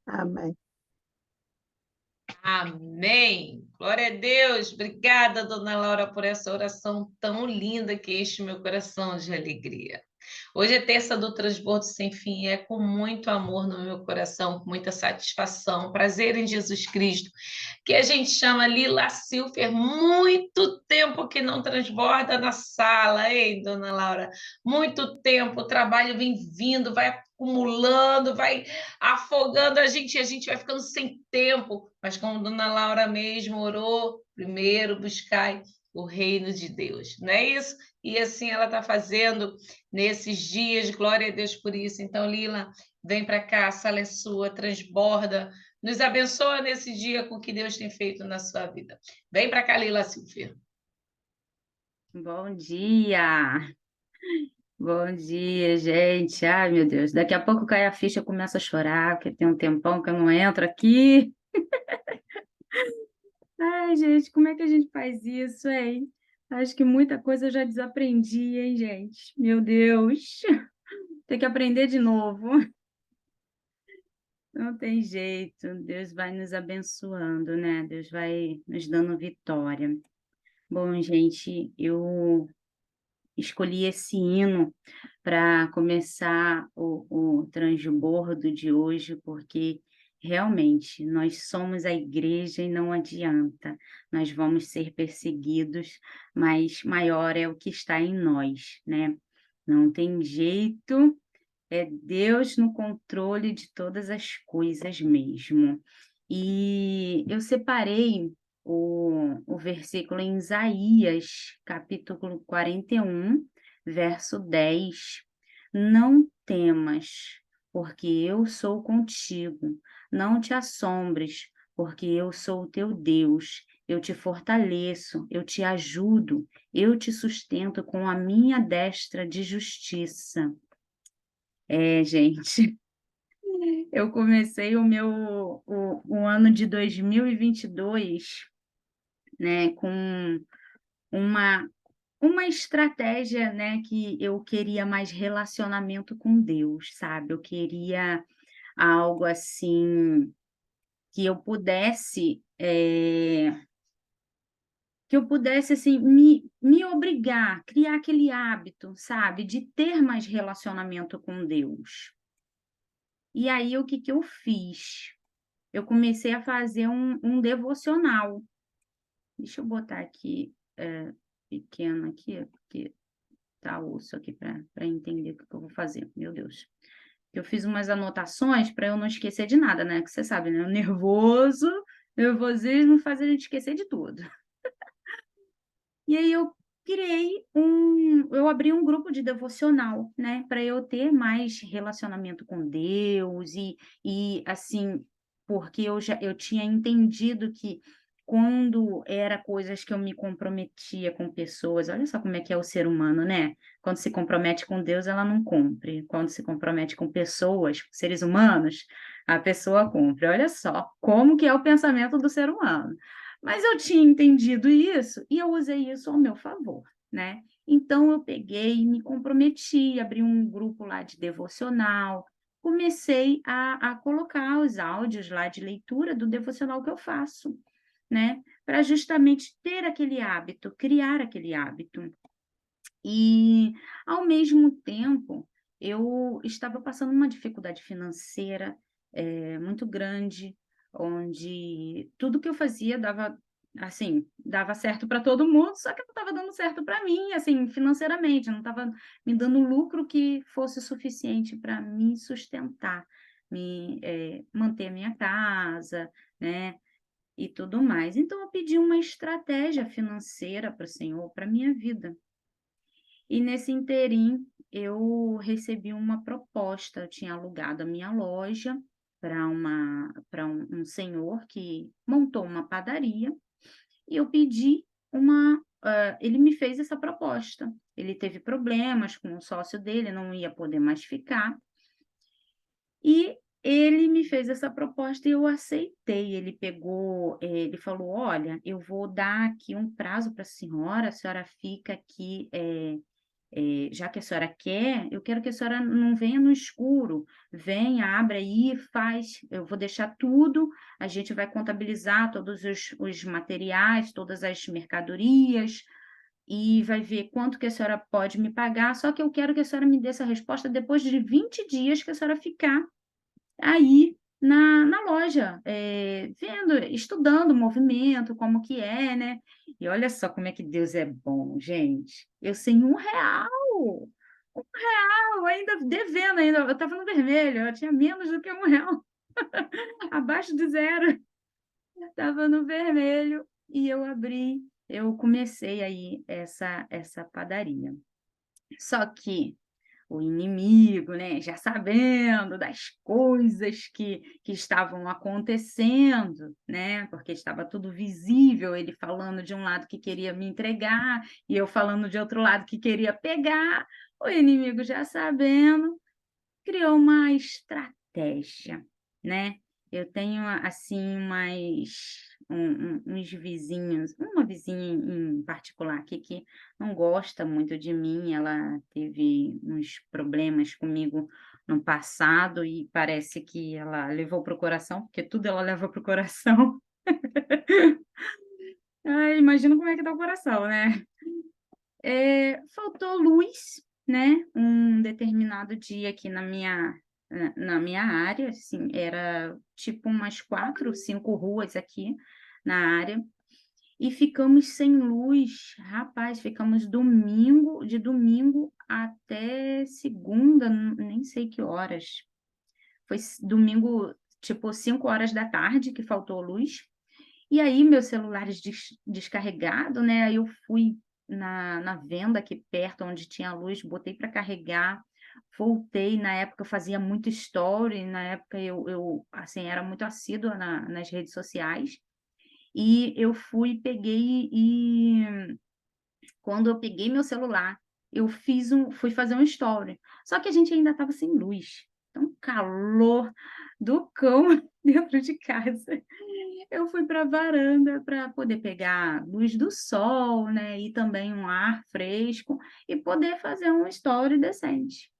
Amém. Amém. Glória a Deus. Obrigada, dona Laura, por essa oração tão linda que enche meu coração de alegria. Hoje é terça do Transbordo Sem Fim e é com muito amor no meu coração, com muita satisfação, prazer em Jesus Cristo, que a gente chama Lila Silfer. Muito tempo que não transborda na sala, hein, dona Laura? Muito tempo, o trabalho vem vindo, vai acumulando, vai afogando a gente, e a gente vai ficando sem tempo. Mas como dona Laura mesmo orou, primeiro buscai o reino de Deus, não é isso? E assim ela está fazendo nesses dias, glória a Deus por isso. Então, Lila, vem para cá, a sala é sua, transborda, nos abençoa nesse dia com o que Deus tem feito na sua vida. Vem para cá, Lila Silvia. Bom dia! Bom dia, gente. Ai, meu Deus, daqui a pouco cai a ficha, eu começo a chorar, porque tem um tempão que eu não entro aqui. Ai, gente, como é que a gente faz isso, hein? Acho que muita coisa eu já desaprendi, hein, gente? Meu Deus, tem que aprender de novo. Não tem jeito, Deus vai nos abençoando, né? Deus vai nos dando vitória. Bom, gente, eu escolhi esse hino para começar o transbordo de hoje, porque realmente nós somos a igreja e não adianta. Nós vamos ser perseguidos, mas maior é o que está em nós, né? Não tem jeito, é Deus no controle de todas as coisas mesmo. E eu separei o versículo em Isaías, capítulo 41, verso 10. Não temas, porque eu sou contigo. Não te assombres, porque eu sou o teu Deus. Eu te fortaleço, eu te ajudo, eu te sustento com a minha destra de justiça. É, gente, eu comecei o ano de 2022, né, com uma, uma estratégia, né, que eu queria mais relacionamento com Deus, sabe? Eu queria algo assim que eu pudesse, assim, me obrigar, criar aquele hábito, sabe, de ter mais relacionamento com Deus. E aí, o que que eu fiz? Eu comecei a fazer um devocional. Deixa eu botar aqui, pequeno aqui, porque tá osso aqui para entender o que que eu vou fazer. Meu Deus. Eu fiz umas anotações para eu não esquecer de nada, né? Que você sabe, né? O nervosismo faz a gente esquecer de tudo. E aí eu abri um grupo de devocional, né, para eu ter mais relacionamento com Deus e assim, porque eu tinha entendido que quando era coisas que eu me comprometia com pessoas, olha só como é que é o ser humano, né? Quando se compromete com Deus, ela não cumpre. Quando se compromete com pessoas, seres humanos, a pessoa cumpre. Olha só como que é o pensamento do ser humano. Mas eu tinha entendido isso e eu usei isso ao meu favor, né? Então eu peguei, me comprometi, abri um grupo lá de devocional, comecei a colocar os áudios lá de leitura do devocional que eu faço, né? Para justamente ter aquele hábito, criar aquele hábito. E, ao mesmo tempo, eu estava passando uma dificuldade financeira, muito grande, onde tudo que eu fazia dava, assim, dava certo para todo mundo, só que não estava dando certo para mim, assim, financeiramente, não estava me dando lucro que fosse suficiente para me sustentar, manter a minha casa, né, e tudo mais. Então eu pedi uma estratégia financeira para o Senhor, para minha vida. E nesse interim, eu recebi uma proposta, eu tinha alugado a minha loja para um senhor que montou uma padaria, e eu pedi ele me fez essa proposta. Ele teve problemas com o sócio dele, não ia poder mais ficar, e ele me fez essa proposta e eu aceitei. Ele pegou, ele falou: "Olha, eu vou dar aqui um prazo para a senhora fica aqui, já que a senhora quer, eu quero que a senhora não venha no escuro, venha, abre aí, faz, eu vou deixar tudo, a gente vai contabilizar todos os materiais, todas as mercadorias, e vai ver quanto que a senhora pode me pagar, só que eu quero que a senhora me dê essa resposta depois de 20 dias que a senhora ficar aí na loja, vendo, estudando o movimento, como que é, né. E olha só como é que Deus é bom, gente, eu sem R$ 1, ainda devendo ainda, eu estava no vermelho, eu tinha menos do que R$ 1, abaixo de zero, estava no vermelho, e eu comecei aí essa padaria. Só que o inimigo, né, já sabendo das coisas que estavam acontecendo, né, porque estava tudo visível, ele falando de um lado que queria me entregar, e eu falando de outro lado que queria pegar, o inimigo já sabendo, criou uma estratégia, né. Eu tenho, assim, uns vizinhos, uma vizinha em particular aqui que não gosta muito de mim, ela teve uns problemas comigo no passado e parece que ela levou para o coração, porque tudo ela leva para o coração. Ai, imagina como é que tá o coração, né. Faltou luz, né, um determinado dia aqui na minha área, assim, era tipo umas 4, 5 ruas aqui na área, e ficamos sem luz. Rapaz, ficamos de domingo até segunda, nem sei que horas. Foi domingo, tipo 5 horas da tarde que faltou luz. E aí meus celulares descarregado, né, aí eu fui na venda aqui perto onde tinha luz, botei para carregar, voltei, na época eu fazia muito story, na época assim, era muito assídua nas redes sociais, e eu peguei e quando eu peguei meu celular, eu fui fazer um story, só que a gente ainda estava sem luz, então calor do cão dentro de casa. Eu fui para a varanda para poder pegar luz do sol, né, e também um ar fresco e poder fazer um story decente.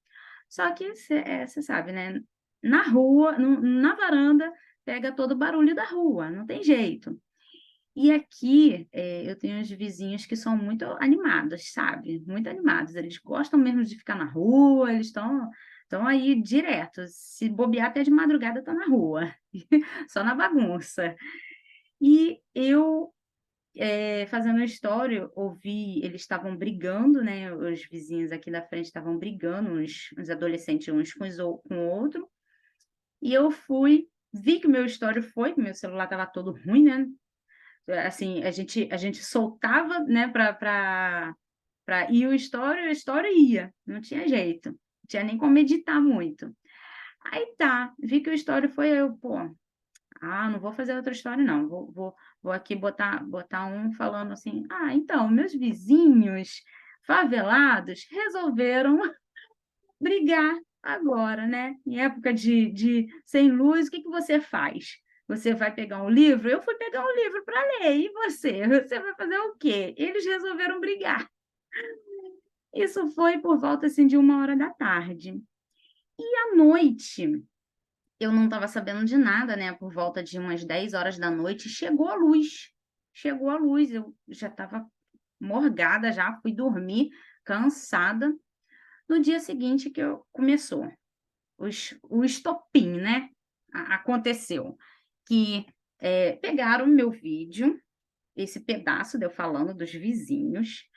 Só que você sabe, né, na rua, na varanda, pega todo o barulho da rua, não tem jeito. E aqui, eu tenho uns vizinhos que são muito animados, sabe, muito animados, eles gostam mesmo de ficar na rua, eles estão aí direto, se bobear até de madrugada tá na rua, só na bagunça. E eu, fazendo a história, ouvi eles estavam brigando, né, os vizinhos aqui da frente estavam brigando, uns adolescentes uns com o outro, e eu vi que o meu story que meu celular estava todo ruim, né, assim, a gente soltava, né, para ir o story ia, não tinha jeito, não tinha nem como editar muito. Aí tá, vi que o story foi, eu: "Pô, ah, não vou fazer outra história não, vou aqui botar um falando assim: "Ah, então, meus vizinhos favelados resolveram brigar agora, né, em época de sem luz, o que que você faz? Você vai pegar um livro? Eu fui pegar um livro para ler, e você? Você vai fazer o quê? Eles resolveram brigar". Isso foi por volta, assim, de 1 hora da tarde. E à noite eu não estava sabendo de nada, né, por volta de umas 10 horas da noite, chegou a luz, eu já estava morgada já, fui dormir cansada. No dia seguinte que eu começou o estopim, né, aconteceu, que, pegaram meu vídeo, esse pedaço de eu falando dos vizinhos,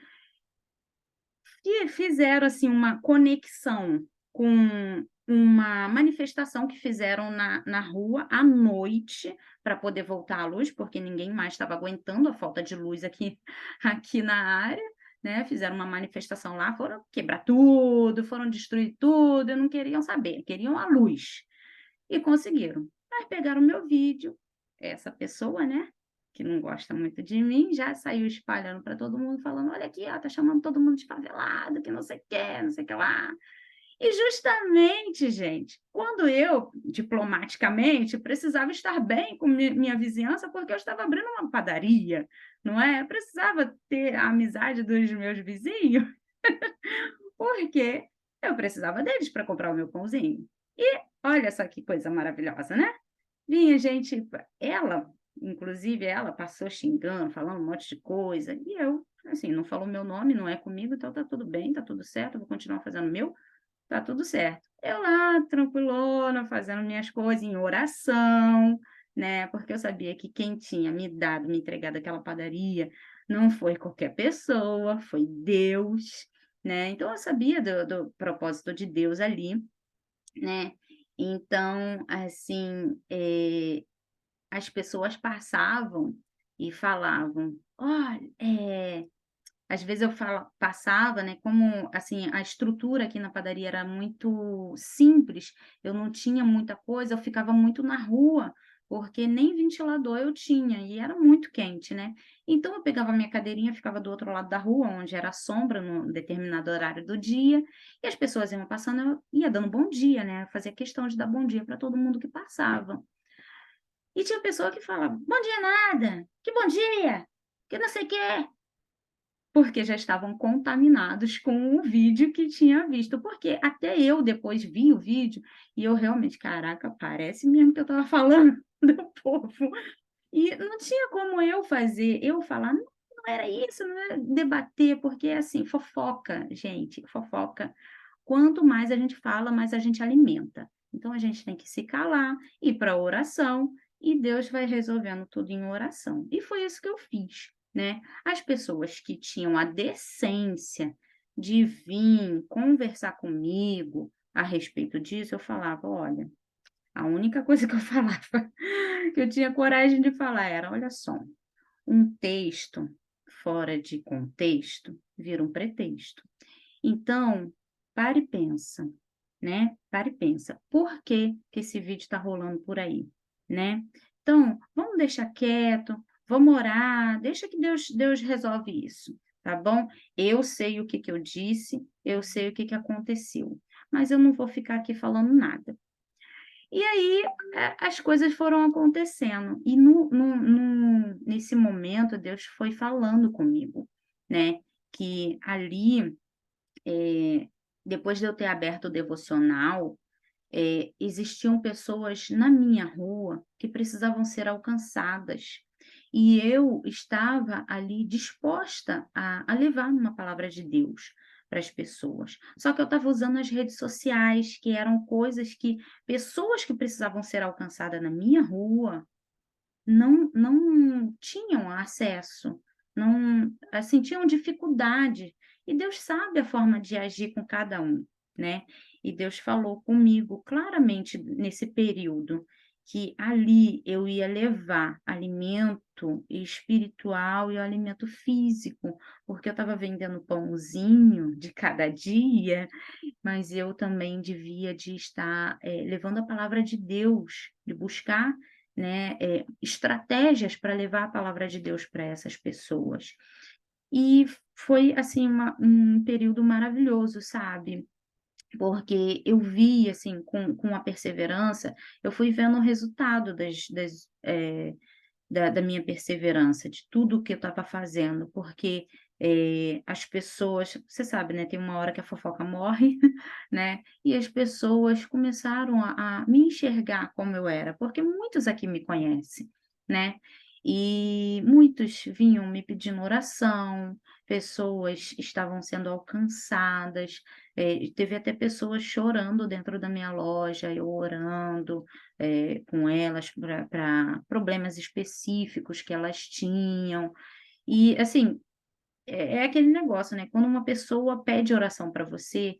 e fizeram, assim, uma conexão com uma manifestação que fizeram na rua à noite, para poder voltar à luz, porque ninguém mais estava aguentando a falta de luz aqui aqui na área, né, fizeram uma manifestação lá, foram quebrar tudo, foram destruir tudo, e não queriam saber, queriam a luz. E conseguiram. Mas pegaram meu vídeo, essa pessoa, né, que não gosta muito de mim, já saiu espalhando para todo mundo, falando: "Olha aqui, ó, tá chamando todo mundo de favelado, que não sei o quê, não sei o que lá". E justamente, gente, quando eu, diplomaticamente, precisava estar bem com minha vizinhança, porque eu estava abrindo uma padaria, não é? Eu precisava ter a amizade dos meus vizinhos. porque eu precisava deles para comprar o meu pãozinho. E olha só que coisa maravilhosa, né? Vinha gente, ela, inclusive ela passou xingando, falando um monte de coisa, e eu, assim, não falou meu nome, não é comigo, então tá tudo bem, tá tudo certo, eu vou continuar fazendo o meu, tá tudo certo. Eu lá, tranquilona, fazendo minhas coisas em oração, né? Porque eu sabia que quem tinha me dado, me entregado aquela padaria, não foi qualquer pessoa, foi Deus, né? Então eu sabia do propósito de Deus ali, né? Então, assim, as pessoas passavam e falavam: "Olha, às vezes eu passava, né, como, assim, a estrutura aqui na padaria era muito simples, eu não tinha muita coisa, eu ficava muito na rua, porque nem ventilador eu tinha e era muito quente, né. Então eu pegava minha cadeirinha, ficava do outro lado da rua, onde era sombra num determinado horário do dia, e as pessoas iam passando, eu ia dando bom dia, né, eu fazia questão de dar bom dia para todo mundo que passava. E tinha pessoa que falava: "Bom dia nada, que bom dia, que não sei o quê", porque já estavam contaminados com o vídeo que tinha visto, porque até eu depois vi o vídeo e eu realmente: "Caraca, parece mesmo que eu estava falando do povo". E não tinha como eu falar: "Não, não era isso, não era", debater, porque, assim, fofoca, gente, fofoca, quanto mais a gente fala, mais a gente alimenta. Então a gente tem que se calar, ir para a oração, e Deus vai resolvendo tudo em oração. E foi isso que eu fiz, né. As pessoas que tinham a decência de vir conversar comigo a respeito disso, eu falava: "Olha", a única coisa que eu falava, que eu tinha coragem de falar era: "Olha só, um texto fora de contexto vira um pretexto. Então, para e pensa, né, para e pensa, por que que esse vídeo está rolando por aí, né. Então, vamos deixar quieto, vamos orar, deixa que Deus resolve isso, tá bom. Eu sei o que que eu disse, eu sei o que que aconteceu, mas eu não vou ficar aqui falando nada". E aí, as coisas foram acontecendo, e nesse momento Deus foi falando comigo, né, que ali, eh, depois de eu ter aberto o devocional, existiam pessoas na minha rua que precisavam ser alcançadas. E eu estava ali disposta a levar uma palavra de Deus para as pessoas. Só que eu estava usando as redes sociais, que eram coisas que pessoas que precisavam ser alcançadas na minha rua não tinham acesso, não, assim, tinham dificuldade, e Deus sabe a forma de agir com cada um, né. E Deus falou comigo claramente nesse período, que ali eu ia levar alimento espiritual e o alimento físico, porque eu estava vendendo pãozinho de cada dia, mas eu também devia de estar, levando a palavra de Deus, de buscar, né, estratégias para levar a palavra de Deus para essas pessoas. E foi, assim, um período maravilhoso, sabe, porque eu vi, assim, com a perseverança, eu fui vendo o resultado da minha perseverança, de tudo que eu estava fazendo, porque, as pessoas, você sabe, né, tem uma hora que a fofoca morre, né, e as pessoas começaram a me enxergar como eu era, porque muitos aqui me conhecem, né, e muitos vinham me pedindo oração, pessoas estavam sendo alcançadas, teve até pessoas chorando dentro da minha loja, eu orando, com elas para problemas específicos que elas tinham. E, assim, é aquele negócio, né, quando uma pessoa pede oração para você,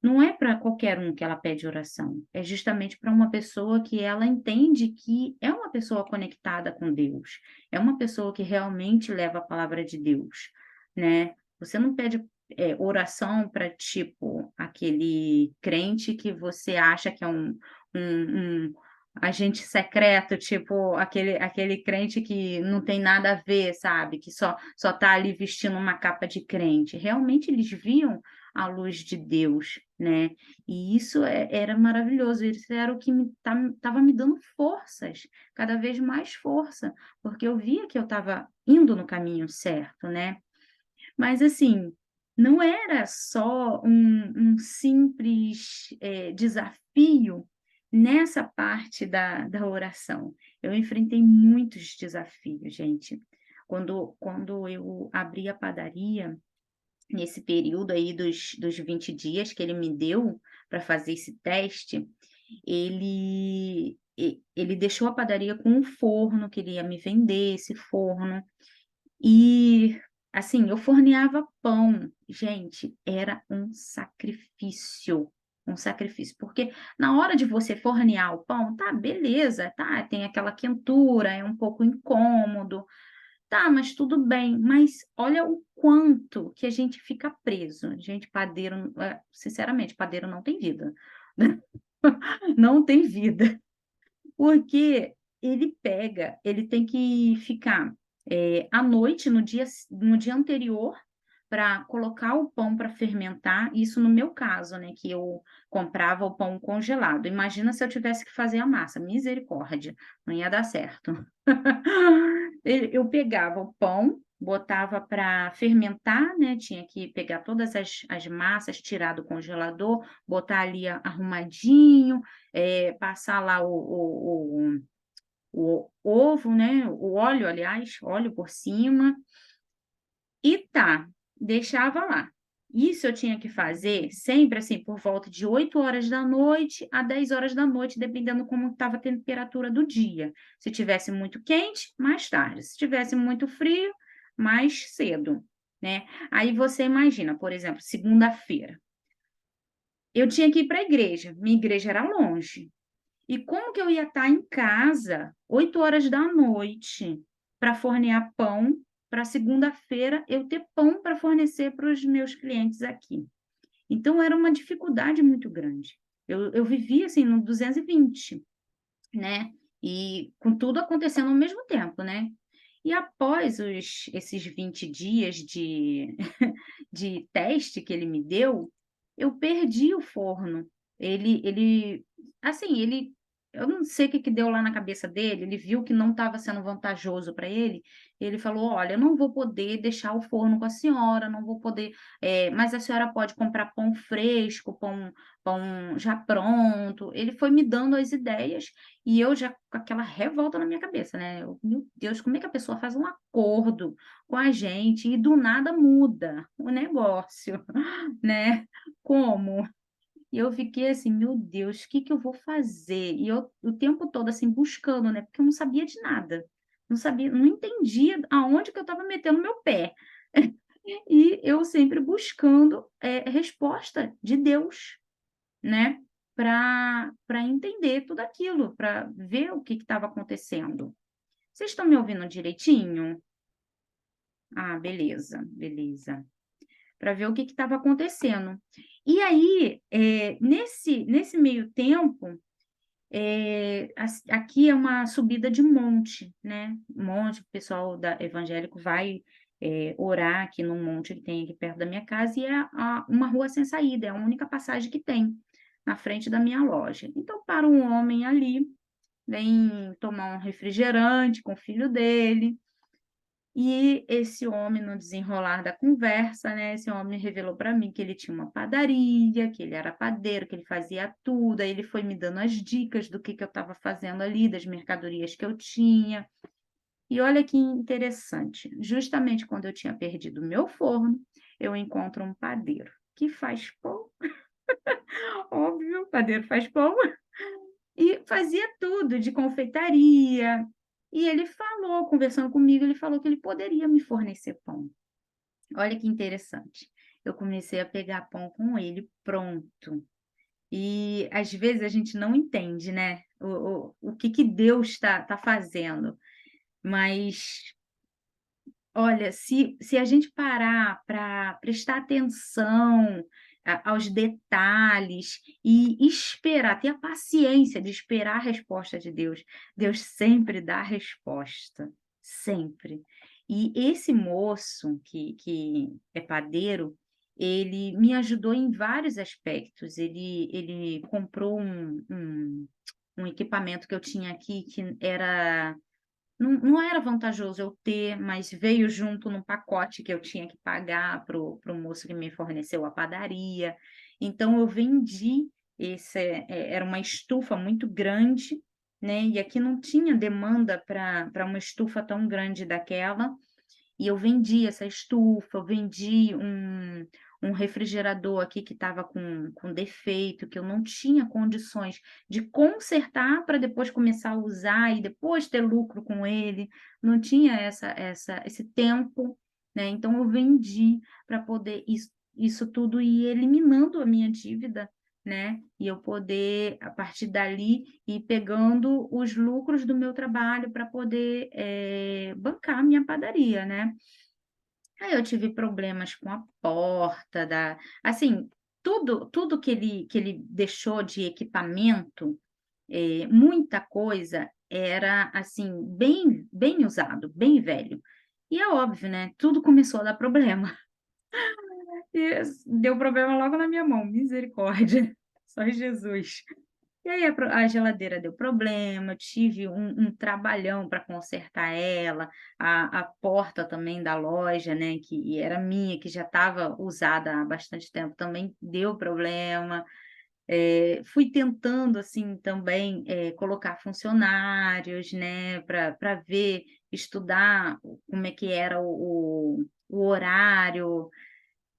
não é para qualquer um que ela pede oração, é justamente para uma pessoa que ela entende que é uma pessoa conectada com Deus, é uma pessoa que realmente leva a palavra de Deus, né. Você não pede, oração para, tipo, aquele crente que você acha que é um agente secreto, tipo, aquele crente que não tem nada a ver, sabe, que só tá ali vestindo uma capa de crente. Realmente eles viam a luz de Deus, né, e isso era maravilhoso, isso era o que estava me dando forças, cada vez mais força, porque eu via que eu estava indo no caminho certo, né. Mas assim, não era só um simples desafio nessa parte da oração. Eu enfrentei muitos desafios, gente. Quando eu abri a padaria, nesse período aí dos 20 dias que ele me deu para fazer esse teste, ele deixou a padaria com um forno, que ele ia me vender esse forno, e, assim, eu forneava pão. Gente, era um sacrifício, porque na hora de você fornear o pão, tá, beleza, tá, tem aquela quentura, é um pouco incômodo, tá, mas tudo bem. Mas olha o quanto que a gente fica preso. Gente, padeiro, sinceramente, padeiro não tem vida. Não tem vida. Porque ele tem que ficar, à noite, no dia anterior, para colocar o pão para fermentar, isso no meu caso, né, que eu comprava o pão congelado. Imagina se eu tivesse que fazer a massa, misericórdia, não ia dar certo. Eu pegava o pão, botava para fermentar, né, tinha que pegar todas as massas, tirar do congelador, botar ali arrumadinho, passar lá o ovo, né, o óleo, aliás, óleo por cima, e tá, deixava lá. Isso eu tinha que fazer sempre, assim, por volta de 8 horas da noite a 10 horas da noite, dependendo como estava a temperatura do dia. Se tivesse muito quente, mais tarde. Se tivesse muito frio, mais cedo, né. Aí você imagina, por exemplo, segunda-feira, eu tinha que ir para a igreja, minha igreja era longe. E como que eu ia estar em casa 8 horas da noite para fornear pão, para segunda-feira eu ter pão para fornecer para os meus clientes aqui? Então era uma dificuldade muito grande. Eu vivia, assim, no 220, né, e com tudo acontecendo ao mesmo tempo, né. E após esses 20 dias de de teste que ele me deu, eu perdi o forno. Ele assim, eu não sei o que que deu lá na cabeça dele, ele viu que não estava sendo vantajoso para ele, ele falou: "Olha, eu não vou poder deixar o forno com a senhora, não vou poder, mas a senhora pode comprar pão fresco, pão já pronto". Ele foi me dando as ideias e eu já com aquela revolta na minha cabeça, né, eu: "Meu Deus, como é que a pessoa faz um acordo com a gente e do nada muda o negócio, né, como?". E eu fiquei assim: "Meu Deus, o que que eu vou fazer?". E eu o tempo todo, assim, buscando, né, porque eu não sabia de nada, não sabia, não entendia aonde que eu estava metendo meu pé. E eu sempre buscando, resposta de Deus, né, para entender tudo aquilo, para ver o que estava acontecendo. Vocês estão me ouvindo direitinho? Ah, beleza, beleza. Para ver o que estava acontecendo. E aí, nesse meio tempo, aqui é uma subida de monte, né, monte, o pessoal da evangélico vai, orar aqui num monte que tem aqui perto da minha casa e é uma rua sem saída, é a única passagem que tem, na frente da minha loja. Então para um homem ali, vem tomar um refrigerante com o filho dele, e esse homem, no desenrolar da conversa, né, esse homem revelou para mim que ele tinha uma padaria, que ele era padeiro, que ele fazia tudo, aí ele foi me dando as dicas do que eu estava fazendo ali, das mercadorias que eu tinha. E olha que interessante, justamente quando eu tinha perdido o meu forno, eu encontro um padeiro que faz pão, óbvio, padeiro faz pão, e fazia tudo de confeitaria. E ele falou, conversando comigo, ele falou que ele poderia me fornecer pão. Olha que interessante. Eu comecei a pegar pão com ele pronto. E às vezes a gente não entende, né, o que que Deus está fazendo, mas olha, se a gente parar para prestar atenção aos detalhes e esperar, ter a paciência de esperar a resposta de Deus, Deus sempre dá a resposta, sempre. E esse moço que é padeiro, ele me ajudou em vários aspectos. Ele comprou um equipamento que eu tinha aqui que era não era vantajoso eu ter, mas veio junto num pacote que eu tinha que pagar para o moço que me forneceu a padaria. Então eu vendi era uma estufa muito grande, né, e aqui não tinha demanda para uma estufa tão grande daquela, e eu vendi essa estufa, eu vendi um refrigerador aqui que estava com defeito, que eu não tinha condições de consertar para depois começar a usar e depois ter lucro com ele, não tinha esse tempo, né, então eu vendi para poder isso tudo ir eliminando a minha dívida, né, e eu poder, a partir dali, ir pegando os lucros do meu trabalho para poder, bancar a minha padaria, né. Aí eu tive problemas com a porta da assim, tudo que ele deixou de equipamento, muita coisa era, assim, bem usado, bem velho. E é óbvio, né, tudo começou a dar problema. E deu problema logo na minha mão, misericórdia, só Jesus. E aí a geladeira deu problema, eu tive um trabalhão para consertar ela, a porta também da loja, né, que era minha, que já estava usada há bastante tempo, também deu problema. Fui tentando, assim, também, colocar funcionários, né, para ver, estudar como é que era o horário.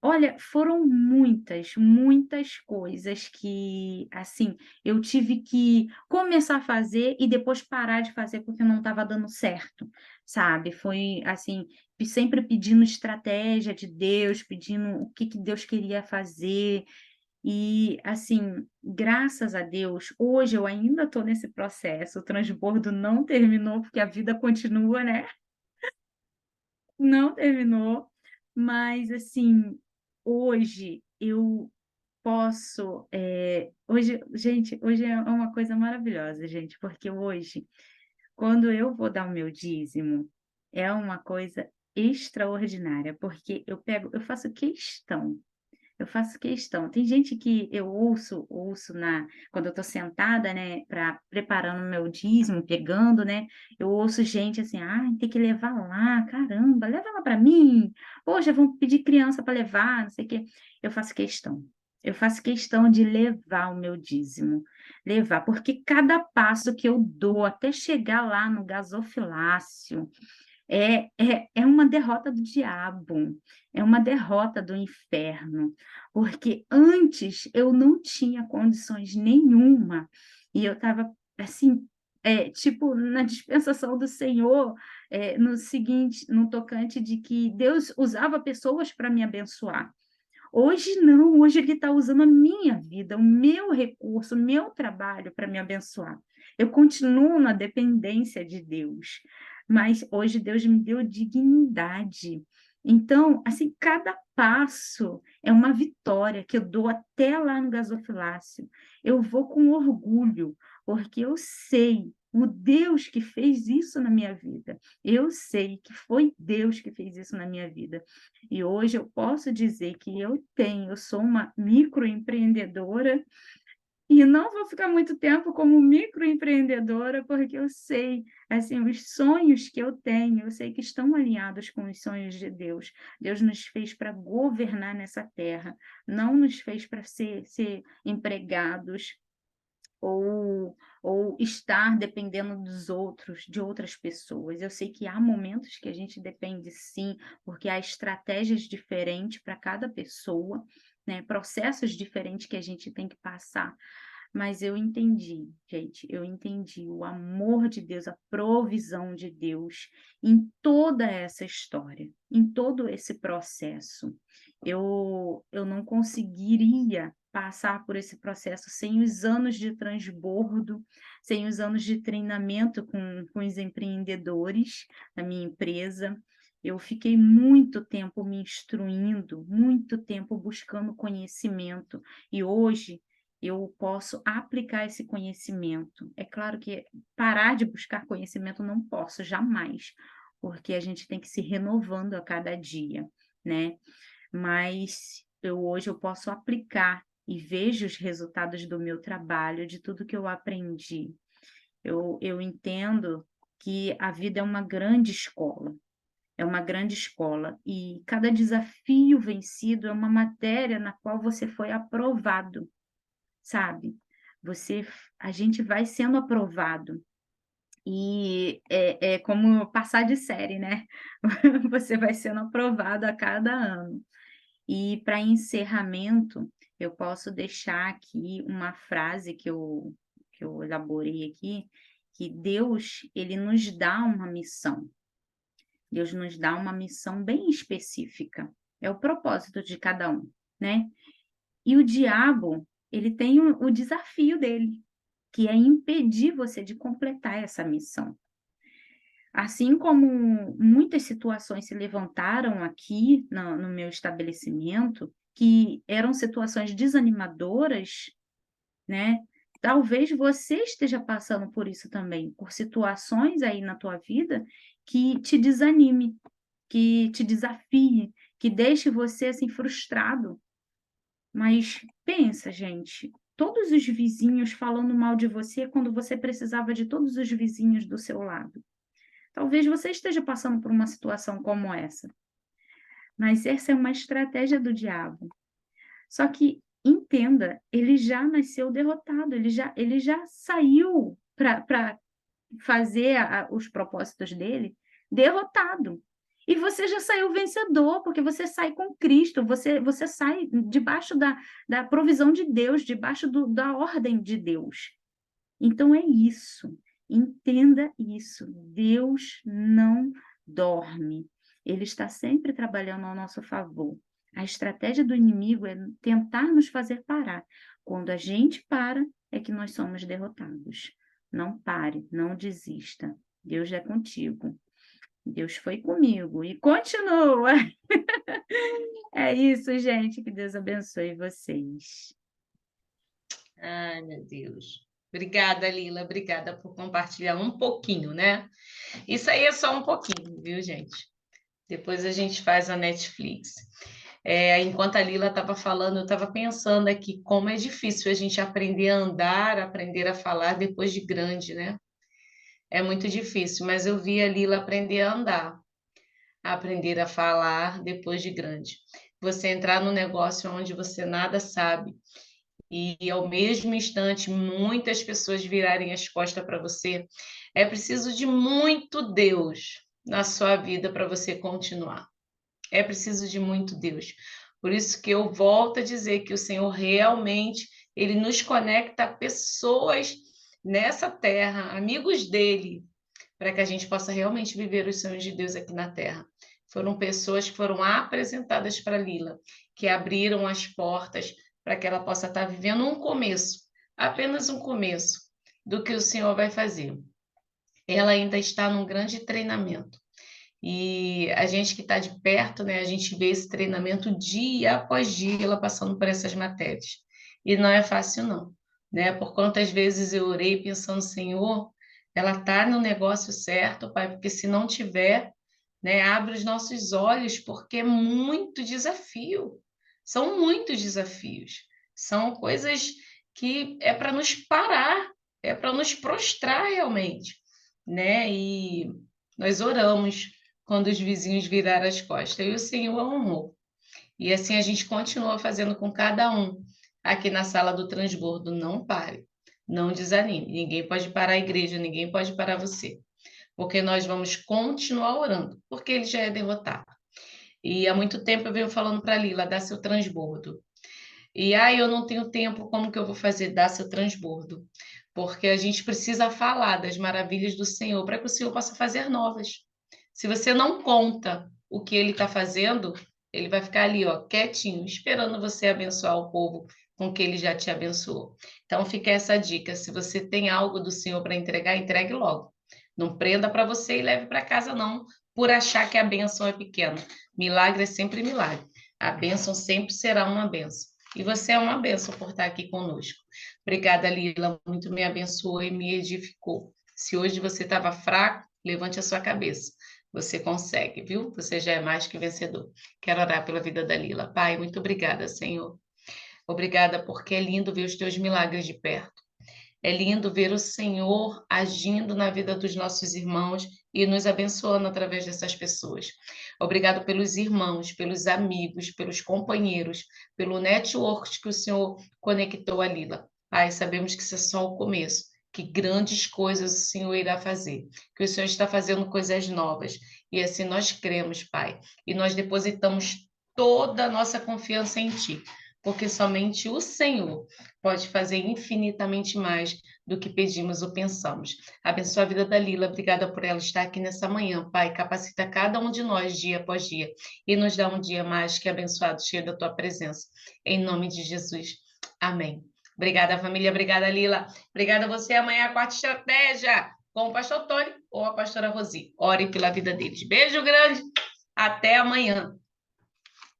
Olha, foram muitas, muitas coisas que, assim, eu tive que começar a fazer e depois parar de fazer porque não estava dando certo, sabe. Foi, assim, sempre pedindo estratégia de Deus, pedindo o que que Deus queria fazer e, assim, graças a Deus, hoje eu ainda estou nesse processo, o transbordo não terminou, porque a vida continua, né. Não terminou, mas assim, hoje eu posso, hoje gente, hoje é uma coisa maravilhosa, gente, porque hoje, quando eu vou dar o meu dízimo, é uma coisa extraordinária, porque eu faço questão eu faço questão. Tem gente que eu ouço quando eu estou sentada, né, preparando o meu dízimo, pegando, né, eu ouço gente assim: "Ai, tem que levar lá, caramba, leva lá para mim. Poxa, vão pedir criança para levar, não sei o quê". Eu faço questão. Eu faço questão de levar o meu dízimo, levar, porque cada passo que eu dou até chegar lá no gasofilácio, é uma derrota do diabo, é uma derrota do inferno, porque antes eu não tinha condições nenhuma, e eu estava, assim, tipo, na dispensação do Senhor, no seguinte, no tocante de que Deus usava pessoas para me abençoar. Hoje não, hoje ele está usando a minha vida, o meu recurso, o meu trabalho para me abençoar. Eu continuo na dependência de Deus, mas hoje Deus me deu dignidade. Então, assim, cada passo é uma vitória que eu dou até lá no gasofilácio. Eu vou com orgulho, porque eu sei o Deus que fez isso na minha vida. Eu sei que foi Deus que fez isso na minha vida. E hoje eu posso dizer que eu sou uma microempreendedora e não vou ficar muito tempo como microempreendedora, porque eu sei, assim, os sonhos que eu tenho, eu sei que estão alinhados com os sonhos de Deus. Deus nos fez para governar nessa terra, não nos fez para ser empregados, ou estar dependendo dos outros, de outras pessoas. Eu sei que há momentos que a gente depende sim, porque há estratégias diferentes para cada pessoa, né, processos diferentes que a gente tem que passar. Mas eu entendi, gente, eu entendi o amor de Deus, a provisão de Deus em toda essa história, em todo esse processo. Eu não conseguiria passar por esse processo sem os anos de transbordo, sem os anos de treinamento com os empreendedores da minha empresa. Eu fiquei muito tempo me instruindo, muito tempo buscando conhecimento, e hoje eu posso aplicar esse conhecimento. É claro que parar de buscar conhecimento não posso, jamais, porque a gente tem que se renovando a cada dia, né? Mas hoje eu posso aplicar e vejo os resultados do meu trabalho, de tudo que eu aprendi. Eu entendo que a vida é uma grande escola. É uma grande escola e cada desafio vencido é uma matéria na qual você foi aprovado, sabe. A gente vai sendo aprovado e é como passar de série, né. Você vai sendo aprovado a cada ano. E para encerramento, eu posso deixar aqui uma frase que eu elaborei aqui, que Deus, ele nos dá uma missão. Deus nos dá uma missão bem específica, é o propósito de cada um, né. E o diabo, ele tem o desafio dele, que é impedir você de completar essa missão. Assim como muitas situações se levantaram aqui no meu estabelecimento, que eram situações desanimadoras, né, talvez você esteja passando por isso também, por situações aí na tua vida que te desanime, que te desafie, que deixe você, assim, frustrado. Mas pensa, gente, todos os vizinhos falando mal de você quando você precisava de todos os vizinhos do seu lado. Talvez você esteja passando por uma situação como essa, mas essa é uma estratégia do diabo. Só que entenda, ele já nasceu derrotado, ele já saiu para fazer os propósitos dele derrotado. E você já saiu vencedor, porque você sai com Cristo, você sai debaixo da provisão de Deus, debaixo da ordem de Deus. Então é isso, entenda isso, Deus não dorme, Ele está sempre trabalhando ao nosso favor. A estratégia do inimigo é tentar nos fazer parar. Quando a gente para, é que nós somos derrotados. Não pare, não desista. Deus é contigo. Deus foi comigo e continua. É isso, gente. Que Deus abençoe vocês. Ai, meu Deus. Obrigada, Lila. Obrigada por compartilhar um pouquinho, né? Isso aí é só um pouquinho, viu, gente? Depois a gente faz a Netflix. Enquanto a Lila estava falando, eu estava pensando aqui como é difícil a gente aprender a andar, aprender a falar depois de grande, né? É muito difícil, mas eu vi a Lila aprender a andar, a aprender a falar depois de grande. Você entrar num negócio onde você nada sabe e ao mesmo instante muitas pessoas virarem as costas para você, é preciso de muito Deus na sua vida para você continuar. É preciso de muito Deus. Por isso que eu volto a dizer que o Senhor realmente, ele nos conecta a pessoas nessa terra, amigos dele, para que a gente possa realmente viver os sonhos de Deus aqui na terra. Foram pessoas que foram apresentadas para Lila, que abriram as portas para que ela possa estar vivendo um começo, apenas um começo do que o Senhor vai fazer. Ela ainda está num grande treinamento. E a gente que está de perto, né, a gente vê esse treinamento dia após dia, ela passando por essas matérias. E não é fácil, não. Né? Por quantas vezes eu orei pensando, Senhor, ela está no negócio certo, Pai, porque se não tiver, né, abre os nossos olhos, porque é muito desafio. São muitos desafios. São coisas que é para nos parar, é para nos prostrar realmente, né? E nós oramos quando os vizinhos viraram as costas, e o Senhor a honrou. E assim a gente continua fazendo com cada um aqui na sala do transbordo. Não pare, não desanime. Ninguém pode parar a igreja, ninguém pode parar você, porque nós vamos continuar orando, porque ele já é derrotado. E há muito tempo eu venho falando para a Lila, dá seu transbordo. E eu não tenho tempo, como que eu vou fazer? Dar seu transbordo. Porque a gente precisa falar das maravilhas do Senhor para que o Senhor possa fazer novas. Se você não conta o que ele está fazendo, ele vai ficar ali, ó, quietinho, esperando você abençoar o povo com que ele já te abençoou. Então fica essa dica. Se você tem algo do Senhor para entregar, entregue logo. Não prenda para você e leve para casa, não, por achar que a bênção é pequena. Milagre é sempre milagre. A bênção sempre será uma bênção. E você é uma bênção por estar aqui conosco. Obrigada, Lila. Muito me abençoou e me edificou. Se hoje você estava fraco, levante a sua cabeça. Você consegue, viu? Você já é mais que vencedor. Quero orar pela vida da Lila. Pai, muito obrigada, Senhor. Obrigada porque é lindo ver os teus milagres de perto. É lindo ver o Senhor agindo na vida dos nossos irmãos e nos abençoando através dessas pessoas. Obrigado pelos irmãos, pelos amigos, pelos companheiros, pelo network que o Senhor conectou a Lila. Pai, sabemos que isso é só o começo, que grandes coisas o Senhor irá fazer, que o Senhor está fazendo coisas novas. E assim nós cremos, Pai, e nós depositamos toda a nossa confiança em Ti, porque somente o Senhor pode fazer infinitamente mais do que pedimos ou pensamos. Abençoa a vida da Lila, obrigada por ela estar aqui nessa manhã, Pai. Capacita cada um de nós dia após dia e nos dá um dia mais que abençoado, cheio da Tua presença. Em nome de Jesus. Amém. Obrigada, família. Obrigada, Lila. Obrigada a você. Amanhã a quarta estratégia com o pastor Tony ou a pastora Rosi. Ore pela vida deles. Beijo grande. Até amanhã.